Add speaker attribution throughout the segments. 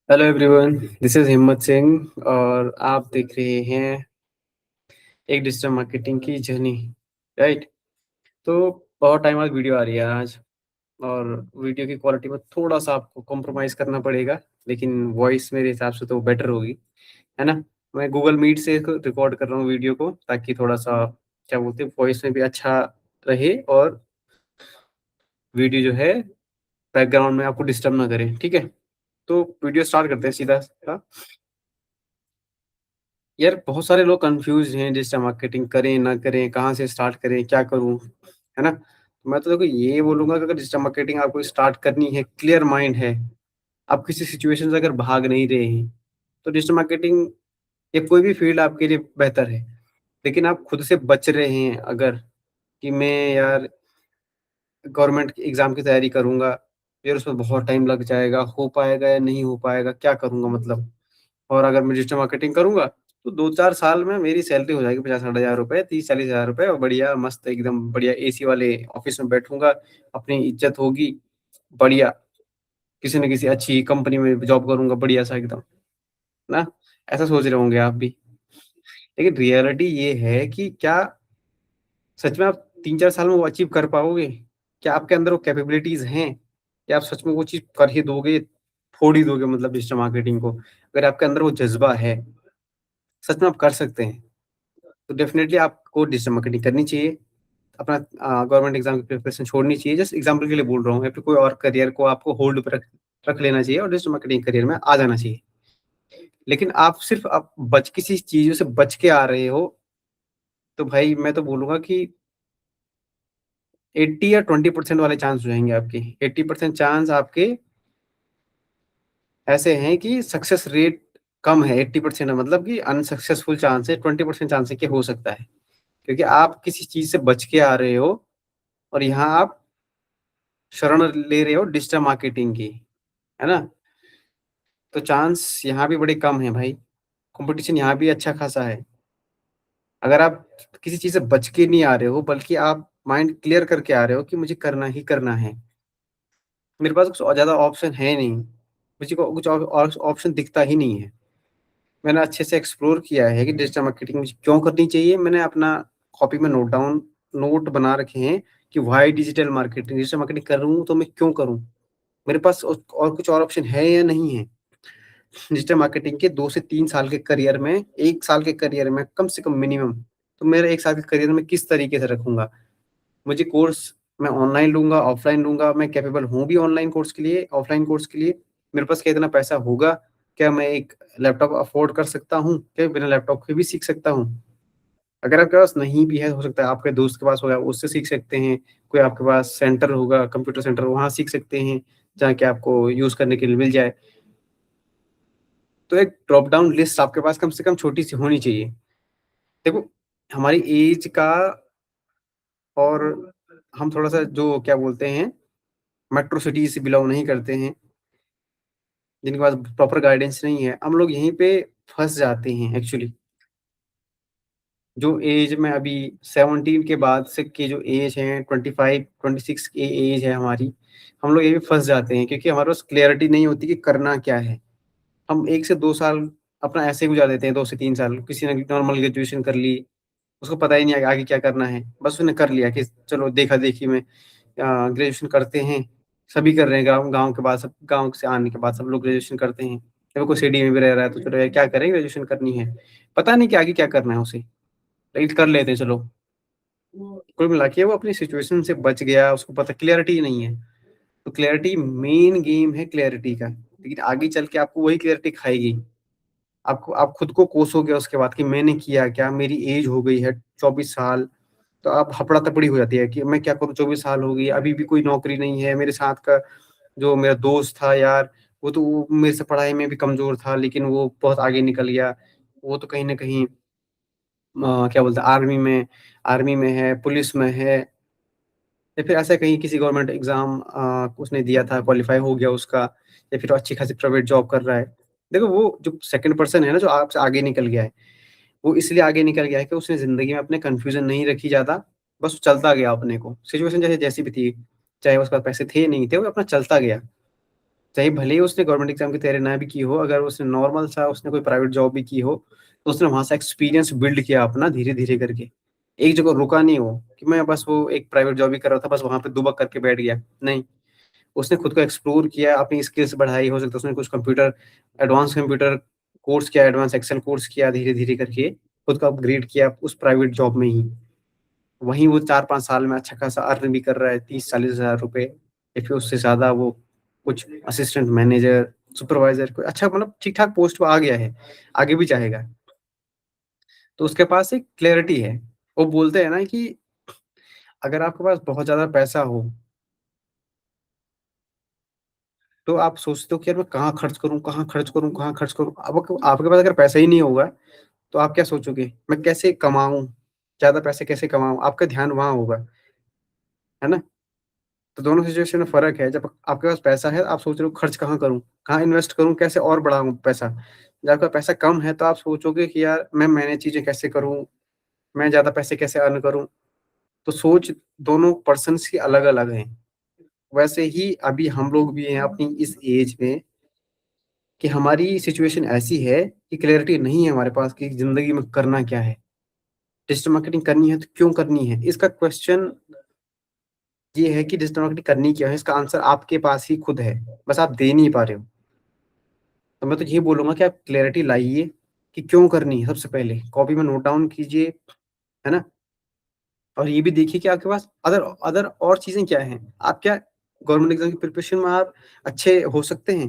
Speaker 1: Hello everyone, this is हिम्मत सिंह और आप देख रहे हैं एक डिजिटल मार्केटिंग की जर्नी। राइट। तो बहुत टाइम बाद वीडियो आ रही है आज, और वीडियो की क्वालिटी में थोड़ा सा आपको कॉम्प्रोमाइज़ करना पड़ेगा, लेकिन वॉइस मेरे हिसाब से तो बेटर होगी, है ना? मैं गूगल मीट से रिकॉर्ड कर रहा हूँ वीडियो को, ताकि थोड़ा सा क्या बोलते हैं, वॉइस में भी अच्छा रहे और वीडियो जो है बैकग्राउंड में आपको डिस्टर्ब ना करे। ठीक है, तो वीडियो स्टार्ट करते हैं सीधा सा। यार, बहुत सारे लोग कंफ्यूज हैं, डिजिटल मार्केटिंग करें ना करें, कहाँ से स्टार्ट करें, क्या करूँ, है ना? मैं तो देखो ये बोलूँगा कि अगर डिजिटल मार्केटिंग आपको स्टार्ट करनी है, क्लियर माइंड है, आप किसी सिचुएशन से अगर भाग नहीं रहे हैं, तो डिजिटल मार्केटिंग या कोई भी फील्ड आपके लिए बेहतर है। लेकिन आप खुद से बच रहे हैं अगर, कि मैं यार गवर्नमेंट एग्ज़ाम की तैयारी करूँगा, फिर उसमें बहुत टाइम लग जाएगा, हो पाएगा या नहीं हो पाएगा, क्या करूँगा मतलब? और अगर मैं डिजिटल मार्केटिंग करूँगा, तो 2-4 साल में मेरी सैलरी हो जाएगी 50-60 हज़ार रुपए, 30-40 हज़ार रुपए, और बढ़िया मस्त एकदम बढ़िया एसी वाले ऑफ़िस में बैठूँगा, अपनी इज़्ज़त होगी, बढ़िया, किसी न किसी अच्छी कंपनी में जॉब करूँगा बढ़िया-सा एकदम, ना? ऐसा सोच रहे होंगे आप भी। लेकिन रियलिटी ये है कि क्या सच में आप 3-4 साल में वो अचीव कर पाओगे? क्या आपके अंदर वो कैपेबिलिटीज़ हैं? क्या आप सच में वो चीज़ कर ही दोगे, फोड़ ही दोगे मतलब डिजिटल मार्केटिंग को? अगर आपके अंदर वो जज़्बा है, सच में आप कर सकते हैं, तो डेफ़िनेटली आपको डिजिटल मार्केटिंग करनी चाहिए। अपना गवर्नमेंट एग्ज़ाम की प्रिपरेशन छोड़नी चाहिए। जस्ट एग्ज़ाम्पल के लिए बोल रहा हूँ, या फिर कोई और करियर को आपको होल्ड पे रख रख लेना चाहिए और डिजिटल मार्केटिंग करियर में आ जाना चाहिए। लेकिन आप सिर्फ़ आप बच किसी चीज़ों से बच के आ रहे हो, तो भाई मैं तो बोलूँगा कि 80 या 20% वाले चांस हो जाएँगे आपके। 80% चांस आपके ऐसे हैं कि सक्सेस रेट कम है, 80% है, मतलब कि अनसक्सेसफुल चांस है, 20% चांस है कि हो सकता है। क्योंकि आप किसी चीज़ से बच के आ रहे हो, और यहाँ आप शरण ले रहे हो डिजिटल मार्केटिंग की, है ना? तो चांस यहाँ भी बड़े कम हैं भाई, कॉम्पिटिशन यहाँ भी अच्छा खासा है। अगर आप किसी चीज़ से बच के नहीं आ रहे हो, बल्कि आप माइंड क्लियर करके आ रहे हो कि मुझे करना ही करना है। मेरे पास कुछ और ज़्यादा ऑप्शन है नहीं, मुझे को कुछ और ऑप्शन दिखता ही नहीं है। मैंने अच्छे से एक्सप्लोर किया है कि डिजिटल मार्केटिंग मुझे क्यों करनी चाहिए। मैंने अपना कॉपी में नोट बना रखे हैं कि व्हाई डिजिटल मार्केटिंग करूँ तो मैं क्यों करूँ? मेरे पास और कुछ और ऑप्शन है या नहीं है? डिजिटल मार्केटिंग के 2 से 3 साल के करियर में, 1 साल के करियर में कम से कम मिनिमम, तो मेरा 1 साल के करियर में किस तरीके से रखूँगा? मुझे कोर्स मैं ऑनलाइन लूँगा, ऑफ़लाइन लूँगा, मैं कैपेबल हूँ भी ऑनलाइन कोर्स के लिए, ऑफ़लाइन कोर्स के लिए? मेरे पास क्या इतना पैसा होगा? क्या मैं एक लैपटॉप अफ़ोर्ड कर सकता हूँ? क्या बिना लैपटॉप के भी सीख सकता हूँ? अगर आपके पास नहीं भी है, हो सकता है आपके दोस्त के पास होगा, उससे सीख सकते हैं। कोई आपके पास सेंटर होगा, कंप्यूटर सेंटर, वहाँ सीख सकते हैं, जहाँ कि आपको यूज़ करने के लिए मिल जाए। तो एक ड्रॉप डाउन लिस्ट आपके पास कम से कम छोटी-सी होनी चाहिए। देखो, हमारी ऐज का, और हम थोड़ा-सा जो क्या बोलते हैं, मेट्रो सिटी से बिलॉन्ग नहीं करते हैं, जिनके पास प्रॉपर गाइडेंस नहीं है, हम लोग यहीं पे फँस जाते हैं एक्चुअली। जो ऐज में अभी 17 के बाद से की जो ऐज है, 25, 26 की ऐज है हमारी, हम लोग यहीं पे फँस जाते हैं, क्योंकि हमारे पास क्लैरिटी नहीं होती कि करना क्या है। हम 1 से 2 साल अपना ऐसे ही गुज़ार देते हैं, 2 से 3 साल, किसी ने नॉर्मल ग्रेजुएशन कर ली, उसको पता ही नहीं है आगे क्या करना है। बस उसने कर लिया कि चलो देखा-देखी में ग्रेजुएशन करते हैं, सभी कर रहे हैं, गाँव के बाद सब, गाँव से आने के बाद सब लोग ग्रेजुएशन करते हैं। चलो कोई सिटी में भी रह रहा है तो चलो यार क्या करें, ग्रेजुएशन करनी है। पता नहीं कि आगे क्या करना है उसे, लेकिन कर लेते हैं चलो। कुल मिला के वो अपनी सिचुएशन से बच गया, उसको पता क्लैरिटी नहीं है। तो क्लैरिटी मेन गेम है क्लैरिटी का, लेकिन आगे चल के आपको वही क्लैरिटी खाएगी। आपको आप खुद को कोसोगे उसके बाद कि मैंने किया क्या? मेरी एज हो गई है 24 साल, तो आप हफड़ा-तफड़ी हो जाती है कि मैं क्या करूँ, 24 साल हो गई, अभी भी कोई नौकरी नहीं है। मेरे साथ का जो मेरा दोस्त था यार, वो मेरे से पढ़ाई में भी कमज़ोर था, लेकिन वो बहुत आगे निकल गया। वो तो कहीं न कहीं क्या बोलते हैं, आर्मी में है, पुलिस में है, या फिर ऐसा कहीं किसी गवर्नमेंट एग्ज़ाम उसने दिया था, क्वालीफाई हो गया उसका, या फिर अच्छी खासी प्राइवेट जॉब कर रहा है। देखो, वो जो सेकंड पर्सन है ना, जो आपसे आगे निकल गया है, वो इसलिए आगे निकल गया है कि उसने ज़िंदगी में अपने कन्फ्यूज़न नहीं रखी ज़्यादा, बस वो चलता गया अपने को। सिचुएशन जैसे जैसी भी थी, चाहे उसके पास पैसे थे, नहीं थे, वो अपना चलता गया। चाहे भले ही उसने गवर्नमेंट एग्ज़ाम की तैयारी ना भी की हो, अगर उसने नॉर्मल सा उसने कोई प्राइवेट जॉब भी की हो, तो उसने वहाँ से एक्सपीरियंस बिल्ड किया अपना धीरे-धीरे करके। एक जगह रुका नहीं वो, कि मैं बस वो एक प्राइवेट जॉब ही कर रहा था, बस वहाँ पे दुबक करके बैठ गया। नहीं, उसने खुद को एक्सप्लोर किया, अपनी स्किल्स बढ़ाई, हो सकता है उसने कुछ एडवांस कंप्यूटर कोर्स किया, एडवांस एक्सेल कोर्स किया धीरे-धीरे करके, खुद को अपग्रेड किया उस प्राइवेट जॉब में ही। वहीं वो 4-5 साल में अच्छा खासा अर्न भी कर रहा है, 30-40 हज़ार रुपए या फिर उससे ज़्यादा। वो कुछ असिस्टेंट मैनेजर, सुपरवाइज़र कोई अच्छा मतलब ठीक-ठाक पोस्ट पे आ गया है, आगे भी जाएगा। तो उसके पास एक क्लैरिटी है। वो बोलते हैं ना कि अगर आपके पास बहुत ज़्यादा पैसा हो, तो आप सोचते हो कि यार मैं कहाँ खर्च करूँ, कहाँ खर्च करूँ, कहाँ खर्च करूँ? अब आपके पास अगर पैसा ही नहीं होगा, तो आप क्या सोचोगे? मैं कैसे कमाऊँ? ज़्यादा पैसे कैसे कमाऊँ? आपका ध्यान वहाँ होगा, है ना? तो दोनों सिचुएशन में फ़र्क है। जब आपके पास पैसा है, आप सोच रहे हो खर्च कहाँ करूँ? कहाँ इन्वेस्ट करूँ? कैसे और बढ़ाऊँ पैसा? जब आपका पैसा कम है, तो आप सोचोगे कि यार मैं मैनेज चीज़ें कैसे करूँ? मैं ज़्यादा पैसे कैसे अर्न करूँ? तो सोच दोनों पर्सन्स की अलग-अलग हैं। वैसे ही अभी हम लोग भी हैं अपनी इस एज में कि हमारी सिचुएशन ऐसी है कि क्लैरिटी नहीं है हमारे पास कि ज़िंदगी में करना क्या है? डिजिटल मार्केटिंग करनी है तो क्यों करनी है? इसका क्वेश्चन ये है कि डिजिटल मार्केटिंग करनी क्यों है? इसका आंसर आपके पास ही खुद है, बस आप दे नहीं पा रहे हो। तो मैं तो यही बोलूँगा कि आप क्लैरिटी लाइए कि क्यों करनी है सबसे पहले, कॉपी में नोट डाउन कीजिए, है ना? और ये भी देखिए कि आपके पास अदर अदर और चीज़ें क्या हैं? आप क्या गवर्नमेंट एग्ज़ाम की प्रिपरेशन में आप अच्छे हो सकते हैं?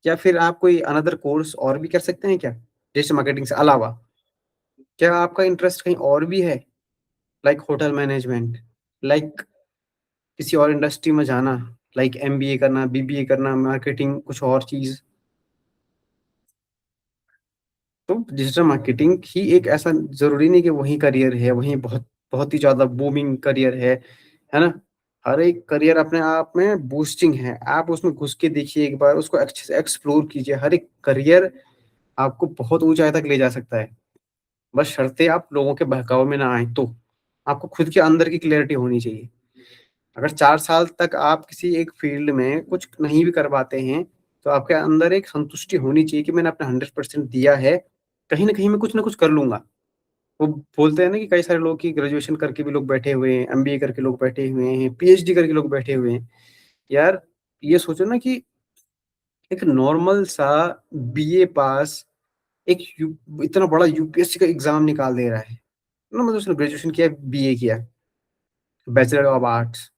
Speaker 1: या फिर आप कोई अनदर कोर्स और भी कर सकते हैं क्या? डिजिटल मार्केटिंग से अलावा? क्या आपका इंटरेस्ट कहीं और भी है? लाइक होटल मैनेजमेंट, लाइक किसी और इंडस्ट्री में जाना, लाइक एमबीए करना, बीबीए करना, मार्केटिंग कुछ और चीज़। तो डिजिटल मार्केटिंग ही एक ऐसा ज़रूरी नहीं कि वही करियर है, वही बहुत बहुत ही ज़्यादा बूमिंग करियर है ना? हर एक करियर अपने आप में बूस्टिंग है। आप उसमें घुस के देखिए एक बार, उसको अच्छे से एक्सप्लोर कीजिए। हर एक करियर आपको बहुत ऊँचाई तक ले जा सकता है। बस शर्ते आप लोगों के बहकावे में ना आएँ तो। आपको खुद के अंदर की क्लैरिटी होनी चाहिए। अगर 4 साल तक आप किसी एक फ़ील्ड में कुछ नहीं भी कर पाते हैं, तो आपके अंदर एक संतुष्टि होनी चाहिए कि मैंने अपना 100% दिया है, कहीं न कहीं मैं कुछ न कुछ कर लूँगा। वो बोलते हैं ना कि कई सारे लोग कि ग्रेजुएशन करके भी लोग बैठे हुए हैं, एमबीए करके लोग बैठे हुए हैं, पीएचडी करके लोग बैठे हुए हैं। यार, ये सोचो ना कि एक नॉर्मल सा बीए पास एक यू इतना बड़ा यूपीएससी का एग्ज़ाम निकाल दे रहा है। ना मतलब उसने ग्रेजुएशन किया, बीए किया, बैचलर ऑफ आर्ट्स।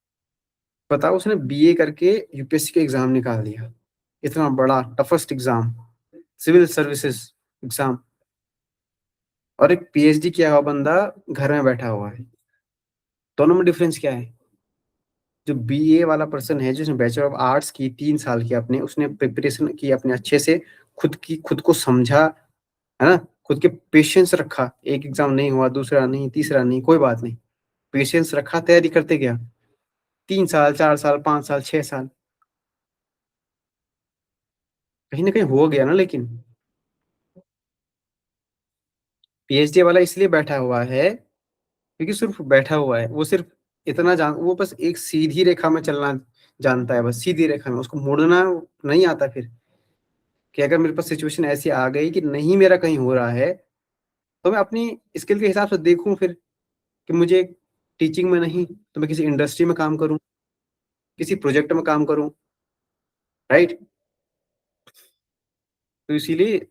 Speaker 1: बताओ उसने बीए करके यूपीएससी का एग्ज़ाम निकाल दिया। इतना बड़ा toughest exam, civil services exam. और एक पीएचडी किया हुआ बंदा घर में बैठा हुआ है। दोनों में डिफरेंस क्या है? जो बीए वाला पर्सन है, जिसने बैचलर ऑफ आर्ट्स की 3 साल की अपने, उसने प्रिपरेशन की अपने अच्छे से, खुद को समझा, है ना? खुद के पेशेंस रखा, एक एग्ज़ाम नहीं हुआ, दूसरा नहीं, तीसरा नहीं, कोई बात नहीं। पेशेंस रखा, तैयारी करते गया। 3 साल, 4 साल, 5 साल, 6 साल, कहीं न कहीं हो गया ना लेकिन। पीएचडी वाला इसलिए बैठा हुआ है, क्योंकि सिर्फ़ बैठा हुआ है। वो सिर्फ़ इतना जान वो बस एक सीधी रेखा में चलना जानता है बस, सीधी रेखा में, उसको मुड़ना नहीं आता फिर, कि अगर मेरे पास सिचुएशन ऐसी आ गई कि नहीं मेरा कहीं हो रहा है, तो मैं अपनी स्किल के हिसाब से देखूँ फिर कि मुझे टीचिंग में नहीं, तो मैं किसी इंडस्ट्री में काम करूँ, किसी प्रोजेक्ट में काम करूँ, राइट? तो इसीलिए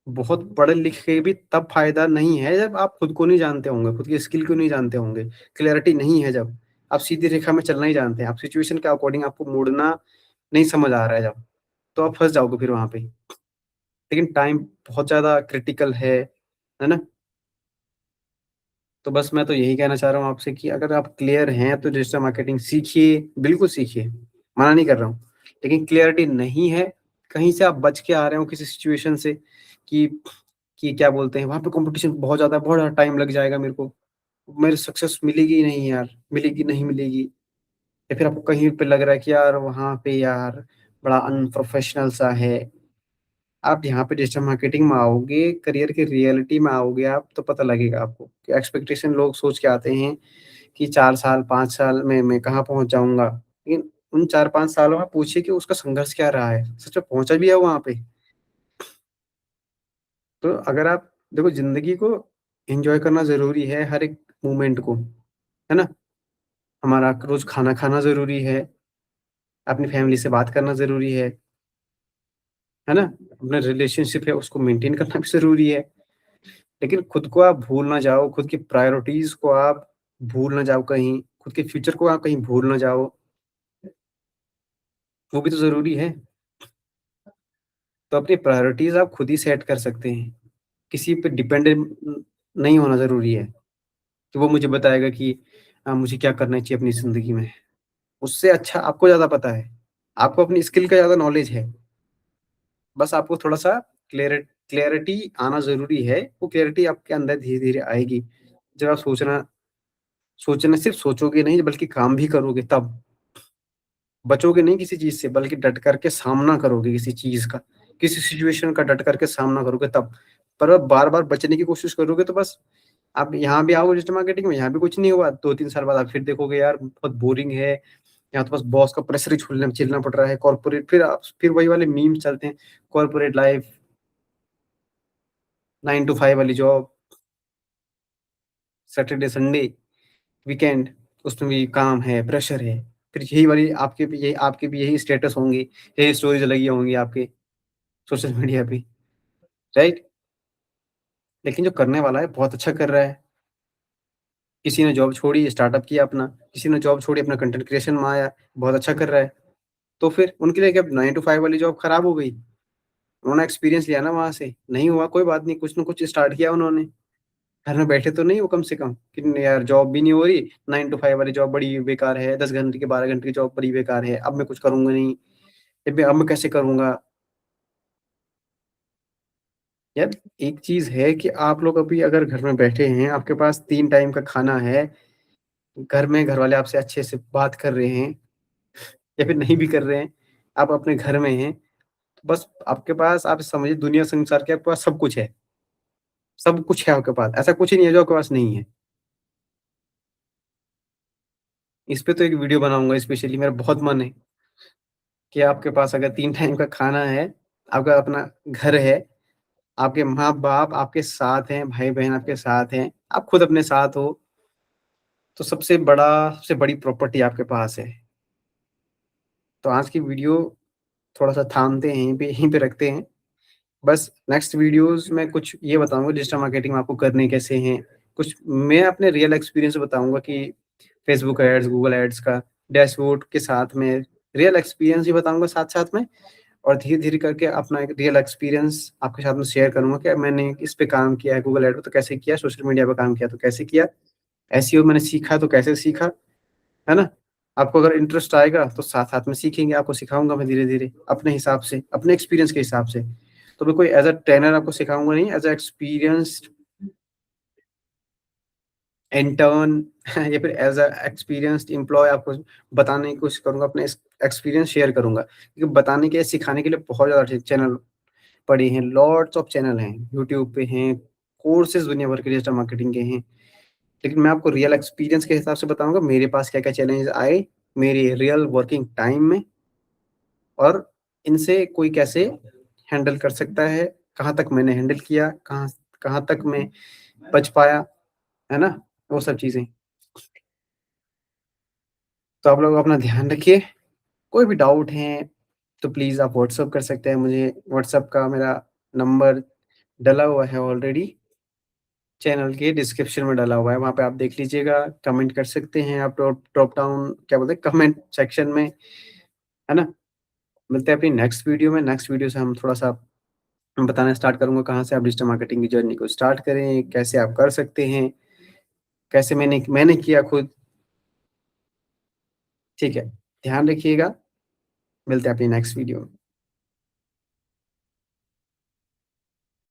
Speaker 1: बहुत पढ़ लिख के भी तब फ़ायदा नहीं है जब आप खुद को नहीं जानते होंगे, खुद की स्किल को नहीं जानते होंगे, क्लैरिटी नहीं है जब। आप सीधी रेखा में चलना ही जानते हैं, आप सिचुएशन के अकॉर्डिंग आपको मुड़ना नहीं समझ आ रहा है जब, तो आप फँस जाओगे फिर वहाँ पे। लेकिन टाइम बहुत ज़्यादा क्रिटिकल है ना? तो बस मैं तो यही कहना चाह रहा हूँ आपसे कि अगर आप क्लियर हैं तो डिजिटल मार्केटिंग सीखिए, बिल्कुल सीखिए, मना नहीं कर रहा हूँ। लेकिन क्लैरिटी नहीं है, कहीं से आप बच के आ रहे हो किसी सिचुएशन से कि क्या बोलते हैं, वहाँ पे कॉम्पिटिशन बहुत ज़्यादा है, बहुत ज़्यादा टाइम लग जाएगा मेरे को, मेरी सक्सेस मिलेगी ही नहीं यार, मिलेगी नहीं मिलेगी। या फिर आपको कहीं पे लग रहा है कि यार वहाँ पे यार बड़ा अनप्रोफेशनल सा है। आप यहाँ पे डिजिटल मार्केटिंग में आओगे, करियर की रियलिटी में आओगे आप, तो पता लगेगा आपको कि एक्सपेक्टेशन लोग सोच के आते हैं कि 4 साल, 5 साल में मैं कहाँ पहुँच जाऊँगा। लेकिन उन 4-5 सालों में पूछिए कि उसका संघर्ष क्या रहा है? सच में पहुँचा भी है वहाँ पे? तो अगर आप देखो ज़िंदगी को एन्जॉय करना ज़रूरी है, हर एक मोमेंट को, है ना? हमारा रोज़ खाना खाना ज़रूरी है, अपनी फैमिली से बात करना ज़रूरी है ना? अपना रिलेशनशिप है उसको मेंटेन करना भी ज़रूरी है। लेकिन खुद को आप भूल ना जाओ, खुद की प्रायोरिटीज़ को आप भूल ना जाओ कहीं, खुद के फ्यूचर को आप कहीं भूल ना जाओ, वो भी तो ज़रूरी है। तो अपनी प्रायोरिटीज़ आप खुद ही सेट कर सकते हैं। किसी पे डिपेंडेंट नहीं होना ज़रूरी है, कि वो मुझे बताएगा कि मुझे क्या करना चाहिए अपनी ज़िंदगी में। उससे अच्छा आपको ज़्यादा पता है। आपको अपनी स्किल का ज़्यादा नॉलेज है। बस आपको थोड़ा-सा क्लैरिटी आना ज़रूरी है। वो क्लैरिटी आपके अंदर धीरे-धीरे आएगी। जब आप सोचना सिर्फ़ सोचोगे नहीं बल्कि काम भी करोगे तब। बचोगे नहीं किसी चीज़ से बल्कि डट कर के सामना करोगे किसी चीज़ का। किसी सिचुएशन का डट कर के सामना करोगे तब। पर आप बार-बार बचने की कोशिश करोगे तो बस आप यहाँ भी आओगे डिजिटल मार्केटिंग में, यहाँ भी कुछ नहीं हुआ। 2-3 साल बाद आप फिर देखोगे यार बहुत बोरिंग है, यहाँ तो बस बॉस का प्रेशर ही झूलना झेलना पड़ रहा है। कॉर्पोरेट फिर वही वाले मीम्स चलते हैं, कॉर्पोरेट लाइफ़, 9 टू 5 वाली जॉब, सैटरडे, संडे, वीकेंड, उसमें भी काम है, प्रेशर है। फिर आपके भी यही स्टेटस होंगे, यही स्टोरीज़ लगी होंगी आपके सोशल मीडिया पे, राइट? लेकिन जो करने वाला है बहुत अच्छा कर रहा है। किसी ने जॉब छोड़ी, स्टार्टअप किया अपना, किसी ने जॉब छोड़ी अपना कंटेंट क्रिएशन में आया, बहुत अच्छा कर रहा है। तो फिर उनके लिए क्या 9 टू 5 वाली जॉब खराब हो गई? उन्होंने एक्सपीरियंस लिया ना वहाँ से, नहीं हुआ कोई बात नहीं, कुछ न कुछ स्टार्ट किया उन्होंने। घर में बैठे तो नहीं हो कम से कम कि नहीं यार जॉब भी नहीं हो रही, 9 टू 5 वाली जॉब बड़ी बेकार है, 10 घंटे की 12 घंटे की जॉब बड़ी बेकार है, अब मैं कुछ करूँगा नहीं, अब मैं कैसे करूँगा? यार एक चीज़ है कि आप लोग अभी अगर घर में बैठे हैं, आपके पास 3 टाइम का खाना है, घर में घरवाले आपसे अच्छे से बात कर रहे हैं या फिर नहीं भी कर रहे हैं, आप अपने घर में हैं, तो बस आपके पास आप समझिए दुनिया संसार के आपके पास सब कुछ है। सब कुछ है आपके पास, ऐसा कुछ ही नहीं है जो आपके पास नहीं है। इस पे तो एक वीडियो बनाऊँगा स्पेशली मेरा बहुत मन है कि आपके पास अगर 3 टाइम का खाना है, आपका अपना घर है, आपके माँ-बाप आपके साथ हैं, भाई-बहन आपके साथ हैं, आप खुद अपने साथ हो, तो सबसे बड़ी प्रॉपर्टी आपके पास है। तो आज की वीडियो थोड़ा-सा थामते हैं, यहीं पे रखते हैं। बस नेक्स्ट वीडियोज़ में कुछ ये बताऊँगा डिजिटल मार्केटिंग में आपको करने कैसे हैं। कुछ मैं अपने रियल एक्सपीरियंस बताऊँगा कि फेसबुक एड्स, गूगल एड्स का डैशबोर्ड के साथ में रियल एक्सपीरियंस भी बताऊँगा साथ-साथ में और धीरे-धीरे करके अपना एक रियल एक्सपीरियंस आपके साथ में शेयर करूँगा कि मैंने इस पे काम किया है, गूगल एड पे तो कैसे किया, सोशल मीडिया पे काम किया तो कैसे किया, एसईओ मैंने सीखा तो कैसे सीखा, है ना? आपको अगर इंटरेस्ट आएगा तो साथ-साथ में सीखेंगे, आपको सिखाऊँगा मैं धीरे-धीरे अपने हिसाब से, अपने एक्सपीरियंस के हिसाब से। तो मैं कोई एज़ अ ट्रेनर आपको सिखाऊँगा नहीं, एज़ अ एक्सपीरियंस्ड इंटर्न या फिर एज़ अ एक्सपीरियंस्ड एम्प्लॉयी आपको बताने की कोशिश करूँगा, अपने एक्सपीरियंस शेयर करूँगा। क्योंकि बताने के, सिखाने के लिए बहुत ज़्यादा चैनल पड़े हैं, लॉट्स ऑफ चैनल हैं, यूट्यूब पे हैं, कोर्सेज़ दुनिया भर के डिजिटल मार्केटिंग के हैं। लेकिन मैं आपको रियल एक्सपीरियंस के हिसाब से बताऊँगा, मेरे पास क्या-क्या चैलेंजेस आए, मेरे रियल वर्किंग टाइम में और इनसे कोई कैसे हैंडल कर सकता है, कहाँ तक मैंने हैंडल किया, कहाँ कहाँ तक मैं बच पाया, है ना? वो सब चीज़ें। तो आप लोग अपना ध्यान रखिए, कोई भी डाउट है, तो प्लीज़ आप व्हाट्सएप कर सकते हैं मुझे, व्हाट्सएप का मेरा नंबर डला हुआ है ऑलरेडी, चैनल के डिस्क्रिप्शन में डला हुआ है, वहाँ पे आप देख लीजिएगा, कमेंट कर सकते हैं आप ड्रॉप डाउन क्या बोलते हैं कमेंट सेक्शन में, है ना? मिलते हैं अपनी नेक्स्ट वीडियो में, नेक्स्ट वीडियो से हम थोड़ा-सा मैं बताना स्टार्ट करूँगा कहाँ से आप डिजिटल मार्केटिंग की जर्नी को स्टार्ट करें, कैसे आप कर सकते हैं, कैसे मैंने किया खुद, ठीक है? ध्यान रखिएगा, मिलते हैं अपनी नेक्स्ट वीडियो में।